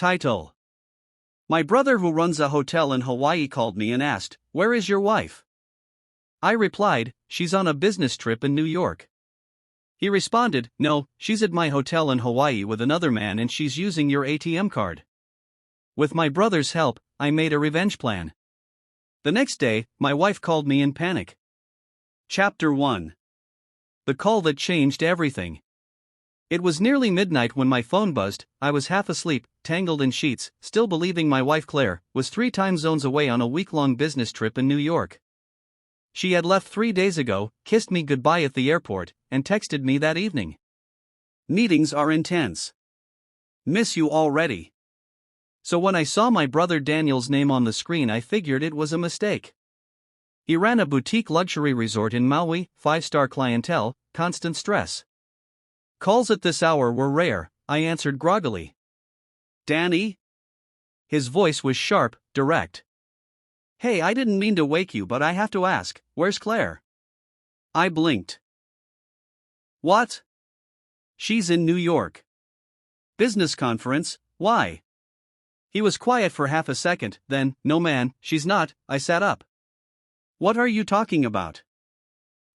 Title: My brother who runs a hotel in Hawaii called me and asked, "Where is your wife?" I replied, "She's on a business trip in New York." He responded, "No, she's at my hotel in Hawaii with another man and she's using your ATM card." With my brother's help, I made a revenge plan. The next day, my wife called me in panic. Chapter 1: The Call That Changed Everything. It was nearly midnight when my phone buzzed. I was half asleep, tangled in sheets, still believing my wife Claire was 3 time zones away on a week-long business trip in New York. She had left 3 days ago, kissed me goodbye at the airport, and texted me that evening. "Meetings are intense. Miss you already." So when I saw my brother Daniel's name on the screen, I figured it was a mistake. He ran a boutique luxury resort in Maui, 5-star clientele, constant stress. Calls at this hour were rare. I answered groggily. "Danny?" His voice was sharp, direct. "Hey, I didn't mean to wake you, but I have to ask, where's Claire?" I blinked. "What?" "She's in New York. Business conference, why?" He was quiet for half a second, then, "No man, she's not." I sat up. "What are you talking about?"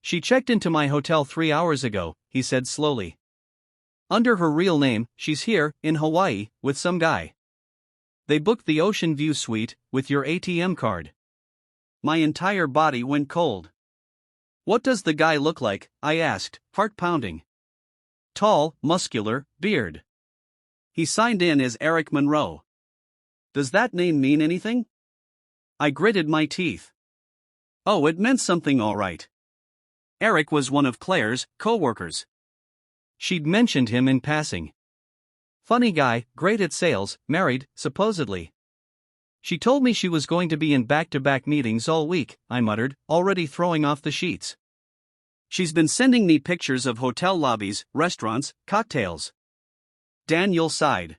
"She checked into my hotel 3 hours ago," he said slowly. "Under her real name, she's here, in Hawaii, with some guy. They booked the Ocean View suite, with your ATM card." My entire body went cold. "What does the guy look like?" I asked, heart pounding. "Tall, muscular, beard. He signed in as Eric Monroe." "Does that name mean anything?" I gritted my teeth. Oh, it meant something all right. Eric was one of Claire's co-workers. She'd mentioned him in passing. Funny guy, great at sales, married, supposedly. "She told me she was going to be in back-to-back meetings all week," I muttered, already throwing off the sheets. "She's been sending me pictures of hotel lobbies, restaurants, cocktails." Daniel sighed.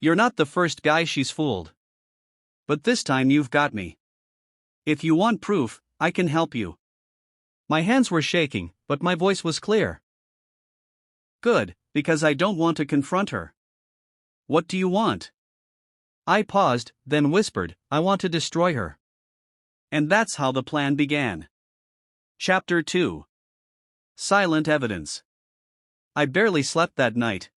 "You're not the first guy she's fooled. But this time you've got me. If you want proof, I can help you." My hands were shaking, but my voice was clear. "Good, because I don't want to confront her." "What do you want?" I paused, then whispered, "I want to destroy her." And that's how the plan began. Chapter 2: Silent Evidence. I barely slept that night.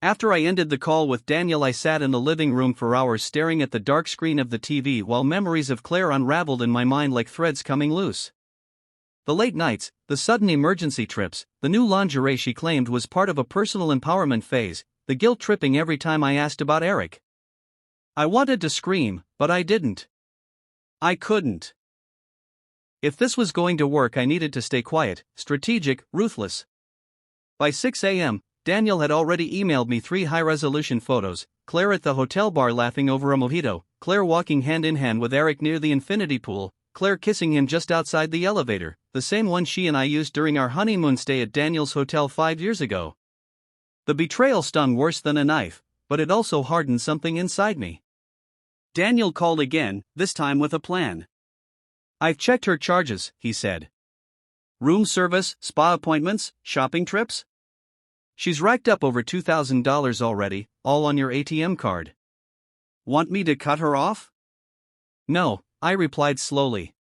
After I ended the call with Daniel, I sat in the living room for hours staring at the dark screen of the TV while memories of Claire unraveled in my mind like threads coming loose. The late nights, the sudden emergency trips, the new lingerie she claimed was part of a personal empowerment phase, the guilt tripping every time I asked about Eric. I wanted to scream, but I didn't. I couldn't. If this was going to work, I needed to stay quiet, strategic, ruthless. By 6 a.m., Daniel had already emailed me 3 high-resolution photos: Claire at the hotel bar laughing over a mojito, Claire walking hand-in-hand with Eric near the infinity pool, Claire kissing him just outside the elevator, the same one she and I used during our honeymoon stay at Daniel's hotel 5 years ago. The betrayal stung worse than a knife, but it also hardened something inside me. Daniel called again, this time with a plan. "I've checked her charges," he said. "Room service, spa appointments, shopping trips? She's racked up over $2,000 already, all on your ATM card. Want me to cut her off?" "No," I replied slowly.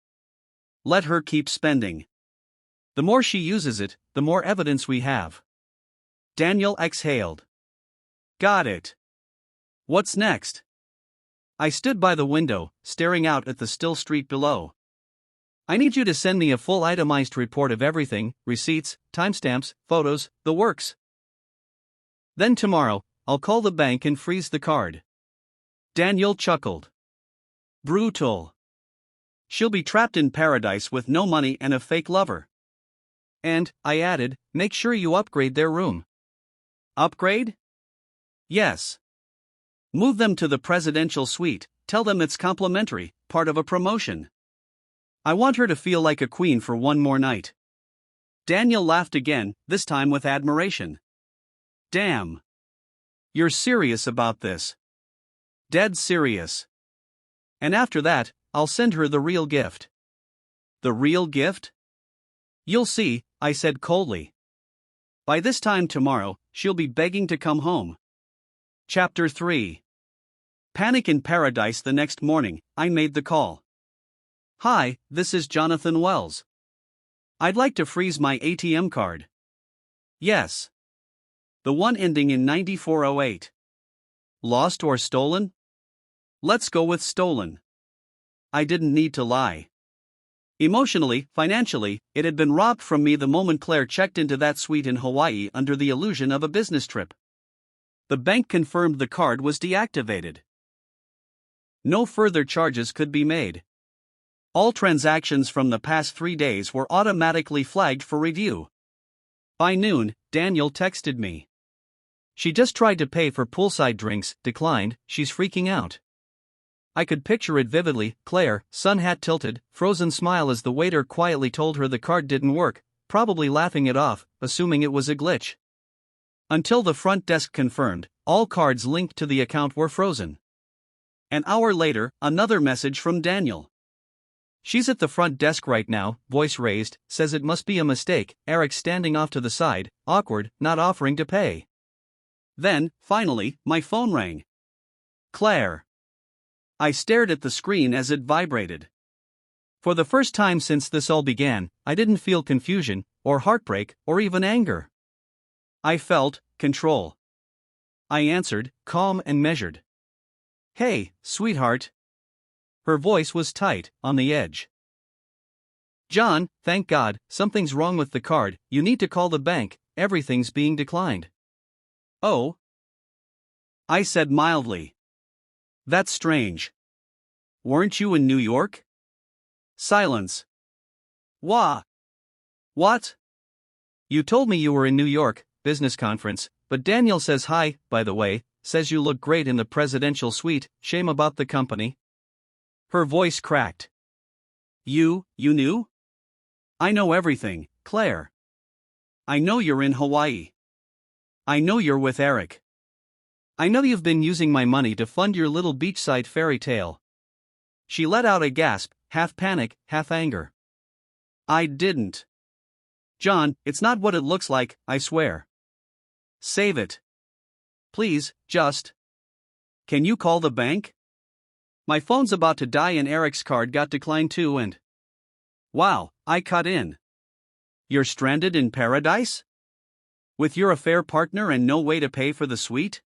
"Let her keep spending. The more she uses it, the more evidence we have." Daniel exhaled. "Got it. What's next?" I stood by the window, staring out at the still street below. "I need you to send me a full itemized report of everything: receipts, timestamps, photos, the works. Then tomorrow, I'll call the bank and freeze the card." Daniel chuckled. "Brutal. She'll be trapped in paradise with no money and a fake lover." "And," I added, "make sure you upgrade their room." "Upgrade?" "Yes. Move them to the presidential suite, tell them it's complimentary, part of a promotion. I want her to feel like a queen for one more night." Daniel laughed again, this time with admiration. "Damn. You're serious about this." "Dead serious. And after that, I'll send her the real gift." "The real gift?" "You'll see," I said coldly. "By this time tomorrow, she'll be begging to come home. Chapter 3. Panic in Paradise. The next morning, I made the call. Hi, this is Jonathan Wells. I'd like to freeze my ATM card. Yes. The one ending in 9408. Lost or stolen? Let's go with stolen. I didn't need to lie. Emotionally, financially, it had been robbed from me the moment Claire checked into that suite in Hawaii under the illusion of a business trip. The bank confirmed the card was deactivated. No further charges could be made. All transactions from the past 3 days were automatically flagged for review. By noon, Daniel texted me. She just tried to pay for poolside drinks, declined, she's freaking out. I could picture it vividly, Claire, sun hat tilted, frozen smile as the waiter quietly told her the card didn't work, probably laughing it off, assuming it was a glitch. Until the front desk confirmed, all cards linked to the account were frozen. An hour later, another message from Daniel. She's at the front desk right now, voice raised, says it must be a mistake, Eric standing off to the side, awkward, not offering to pay. Then, finally, my phone rang. Claire. I stared at the screen as it vibrated. For the first time since this all began, I didn't feel confusion, or heartbreak, or even anger. I felt control. I answered, calm and measured. Hey, sweetheart. Her voice was tight, on the edge. John, thank God, something's wrong with the card, you need to call the bank, everything's being declined. Oh? I said mildly. That's strange. Weren't you in New York? Silence. What? You told me you were in New York, business conference, but Daniel says hi, by the way, says you look great in the presidential suite, shame about the company. Her voice cracked. You knew? I know everything, Claire. I know you're in Hawaii. I know you're with Eric. I know you've been using my money to fund your little beachside fairy tale. She let out a gasp, half panic, half anger. I didn't. John, it's not what it looks like, I swear. Save it. Please, just. Can you call the bank? My phone's about to die and Eric's card got declined too and. Wow, I cut in. You're stranded in paradise? With your affair partner and no way to pay for the suite?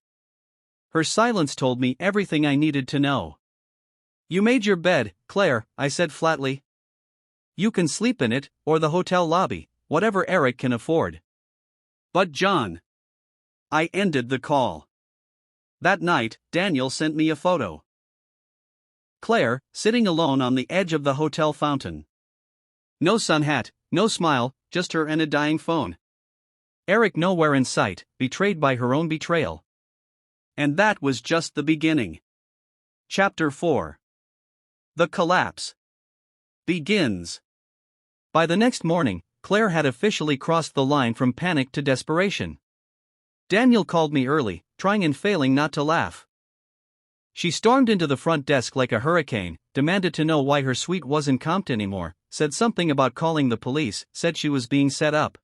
Her silence told me everything I needed to know. You made your bed, Claire, I said flatly. You can sleep in it, or the hotel lobby, whatever Eric can afford. But John. I ended the call. That night, Daniel sent me a photo. Claire, sitting alone on the edge of the hotel fountain. No sun hat, no smile, just her and a dying phone. Eric nowhere in sight, betrayed by her own betrayal. And that was just the beginning. Chapter 4. The collapse begins. By the next morning, Claire had officially crossed the line from panic to desperation. Daniel called me early, trying and failing not to laugh. She stormed into the front desk like a hurricane, demanded to know why her suite wasn't comped anymore, said something about calling the police, said she was being set up.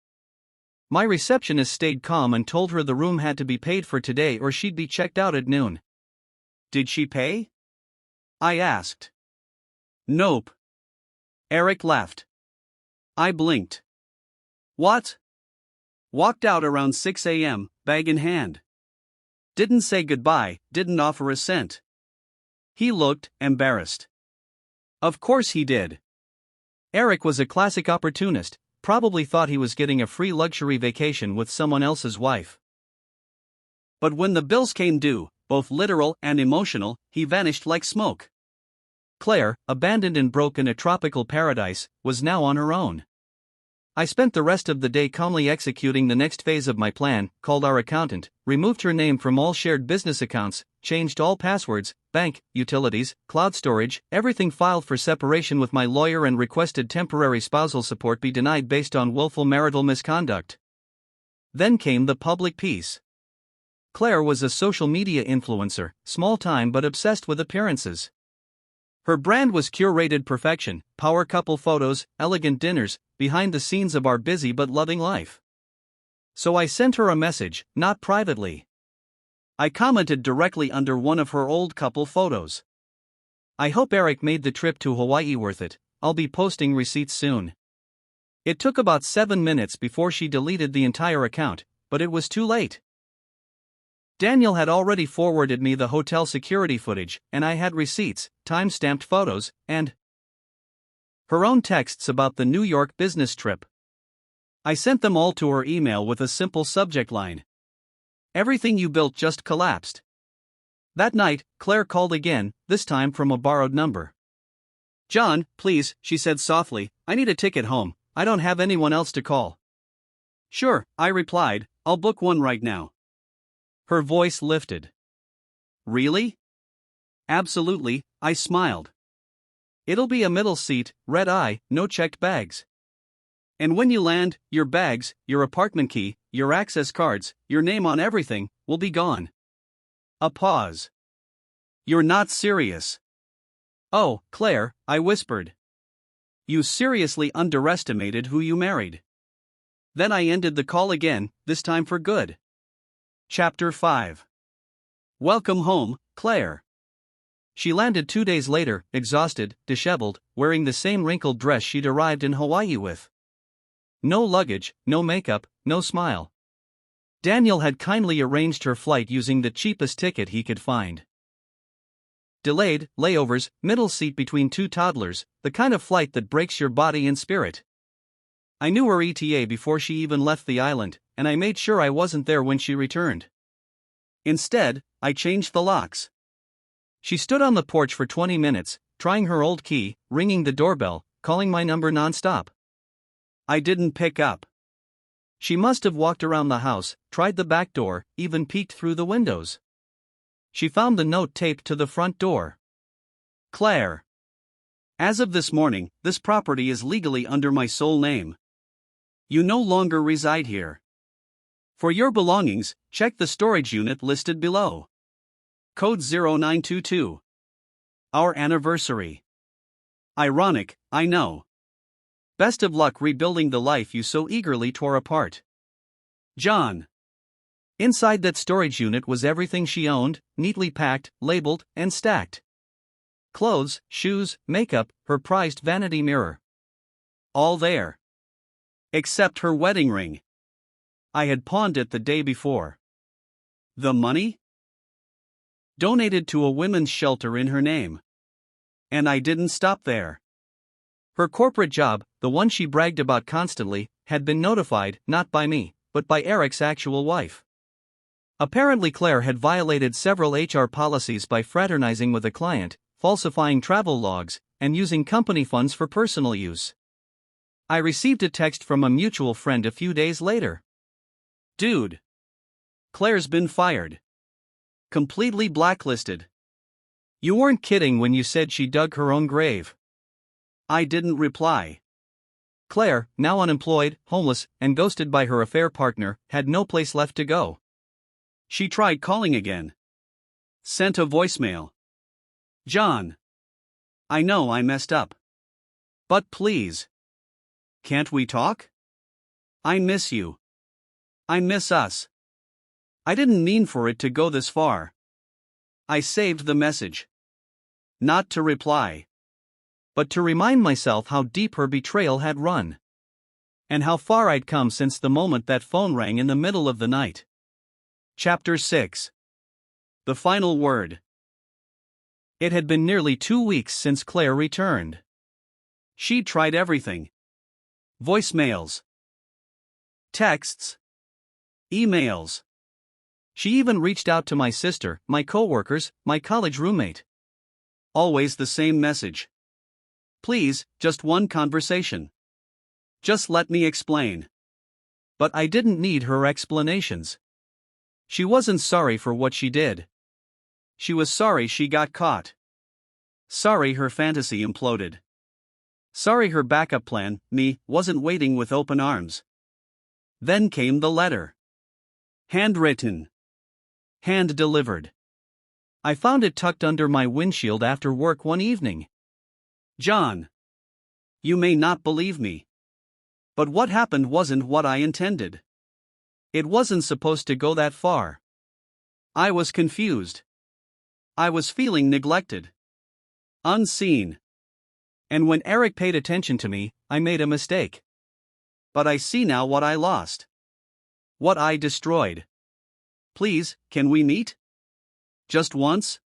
My receptionist stayed calm and told her the room had to be paid for today or she'd be checked out at noon. Did she pay? I asked. Nope. Eric laughed. I blinked. What? Walked out around 6 a.m., bag in hand. Didn't say goodbye, didn't offer a cent. He looked embarrassed. Of course he did. Eric was a classic opportunist, probably thought he was getting a free luxury vacation with someone else's wife. But when the bills came due, both literal and emotional, he vanished like smoke. Claire, abandoned and broke in a tropical paradise, was now on her own. I spent the rest of the day calmly executing the next phase of my plan, called our accountant, removed her name from all shared business accounts, changed all passwords, bank, utilities, cloud storage, everything filed for separation with my lawyer and requested temporary spousal support be denied based on willful marital misconduct. Then came the public piece. Claire was a social media influencer, small-time but obsessed with appearances. Her brand was curated perfection, power couple photos, elegant dinners, behind the scenes of our busy but loving life. So I sent her a message, not privately. I commented directly under one of her old couple photos. I hope Eric made the trip to Hawaii worth it. I'll be posting receipts soon. It took about 7 minutes before she deleted the entire account, but it was too late. Daniel had already forwarded me the hotel security footage, and I had receipts, time-stamped photos, and her own texts about the New York business trip. I sent them all to her email with a simple subject line. Everything you built just collapsed. That night, Claire called again, this time from a borrowed number. John, please, she said softly, I need a ticket home. I don't have anyone else to call. Sure, I replied, I'll book one right now. Her voice lifted. Really? Absolutely, I smiled. It'll be a middle seat, red eye, no checked bags. And when you land, your bags, your apartment key, your access cards, your name on everything, will be gone. A pause. You're not serious. Oh, Claire, I whispered. You seriously underestimated who you married. Then I ended the call again, this time for good. Chapter 5. Welcome home, Claire. She landed 2 days later, exhausted, disheveled, wearing the same wrinkled dress she'd arrived in Hawaii with. No luggage, no makeup, no smile. Daniel had kindly arranged her flight using the cheapest ticket he could find. Delayed, layovers, middle seat between two toddlers, the kind of flight that breaks your body and spirit. I knew her ETA before she even left the island, and I made sure I wasn't there when she returned. Instead, I changed the locks. She stood on the porch for 20 minutes, trying her old key, ringing the doorbell, calling my number nonstop. I didn't pick up. She must have walked around the house, tried the back door, even peeked through the windows. She found the note taped to the front door. Claire. As of this morning, this property is legally under my sole name. You no longer reside here. For your belongings, check the storage unit listed below. Code 0922. Our anniversary. Ironic, I know. Best of luck rebuilding the life you so eagerly tore apart. John. Inside that storage unit was everything she owned, neatly packed, labeled, and stacked. Clothes, shoes, makeup, her prized vanity mirror. All there. Except her wedding ring. I had pawned it the day before. The money? Donated to a women's shelter in her name. And I didn't stop there. Her corporate job, the one she bragged about constantly, had been notified, not by me, but by Eric's actual wife. Apparently Claire had violated several HR policies by fraternizing with a client, falsifying travel logs, and using company funds for personal use. I received a text from a mutual friend a few days later. Dude. Claire's been fired. Completely blacklisted. You weren't kidding when you said she dug her own grave. I didn't reply. Claire, now unemployed, homeless, and ghosted by her affair partner, had no place left to go. She tried calling again. Sent a voicemail. John. I know I messed up. But please. Can't we talk? I miss you. I miss us. I didn't mean for it to go this far. I saved the message. Not to reply. But to remind myself how deep her betrayal had run. And how far I'd come since the moment that phone rang in the middle of the night. Chapter 6. The final word. It had been nearly 2 weeks since Claire returned. She'd tried everything. Voicemails. Texts. Emails. She even reached out to my sister, my coworkers, my college roommate. Always the same message. Please, just one conversation. Just let me explain. But I didn't need her explanations. She wasn't sorry for what she did. She was sorry she got caught. Sorry her fantasy imploded. Sorry her backup plan, me, wasn't waiting with open arms. Then came the letter. Handwritten. Hand-delivered. I found it tucked under my windshield after work one evening. John. You may not believe me. But what happened wasn't what I intended. It wasn't supposed to go that far. I was confused. I was feeling neglected. Unseen. And when Eric paid attention to me, I made a mistake. But I see now what I lost. What I destroyed. Please, can we meet? Just once?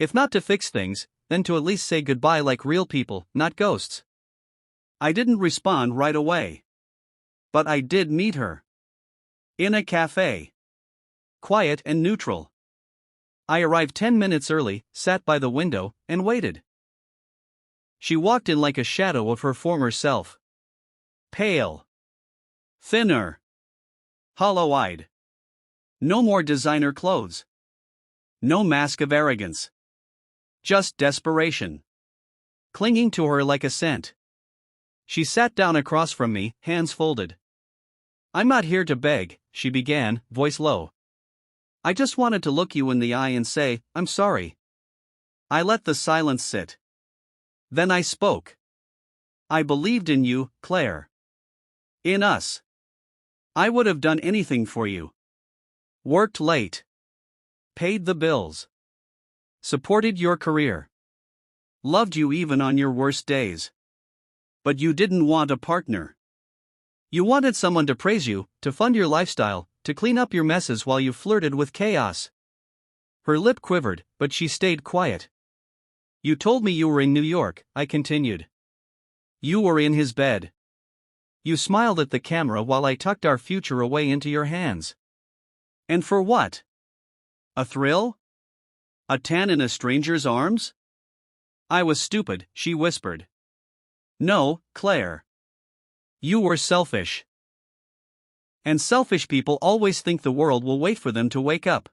If not to fix things, then to at least say goodbye like real people, not ghosts. I didn't respond right away. But I did meet her. In a cafe. Quiet and neutral. I arrived 10 minutes early, sat by the window, and waited. She walked in like a shadow of her former self. Pale. Thinner. Hollow-eyed. No more designer clothes. No mask of arrogance. Just desperation. Clinging to her like a scent. She sat down across from me, hands folded. "I'm not here to beg," she began, voice low. "I just wanted to look you in the eye and say, I'm sorry." I let the silence sit. Then I spoke. "I believed in you, Claire. In us. I would have done anything for you. Worked late. Paid the bills. Supported your career. Loved you even on your worst days. But you didn't want a partner. You wanted someone to praise you, to fund your lifestyle, to clean up your messes while you flirted with chaos." Her lip quivered, but she stayed quiet. "You told me you were in New York," I continued. "You were in his bed. You smiled at the camera while I tucked our future away into your hands. And for what? A thrill? A tan in a stranger's arms?" "I was stupid," she whispered. "No, Claire. You were selfish. And selfish people always think the world will wait for them to wake up."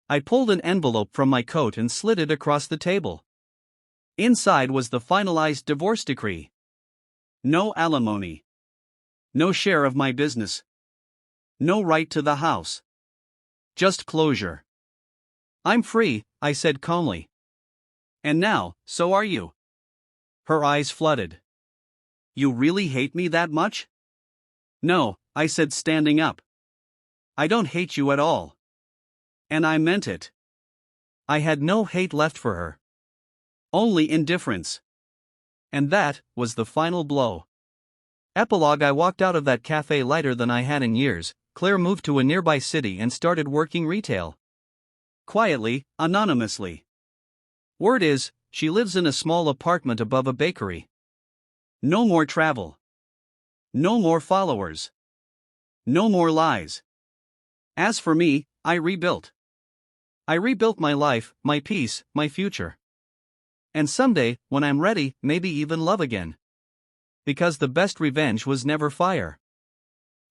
I pulled an envelope from my coat and slid it across the table. Inside was the finalized divorce decree. No alimony. No share of my business. No right to the house. Just closure. "I'm free," I said calmly. "And now, so are you." Her eyes flooded. "You really hate me that much?" "No," I said, standing up. "I don't hate you at all." And I meant it. I had no hate left for her. Only indifference. And that was the final blow. Epilogue: I walked out of that cafe lighter than I had in years. Claire moved to a nearby city and started working retail. Quietly, anonymously. Word is, she lives in a small apartment above a bakery. No more travel. No more followers. No more lies. As for me, I rebuilt. I rebuilt my life, my peace, my future. And someday, when I'm ready, maybe even love again. Because the best revenge was never fire.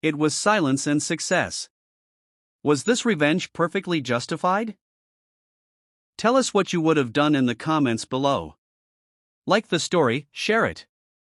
It was silence and success. Was this revenge perfectly justified? Tell us what you would have done in the comments below. Like the story, share it.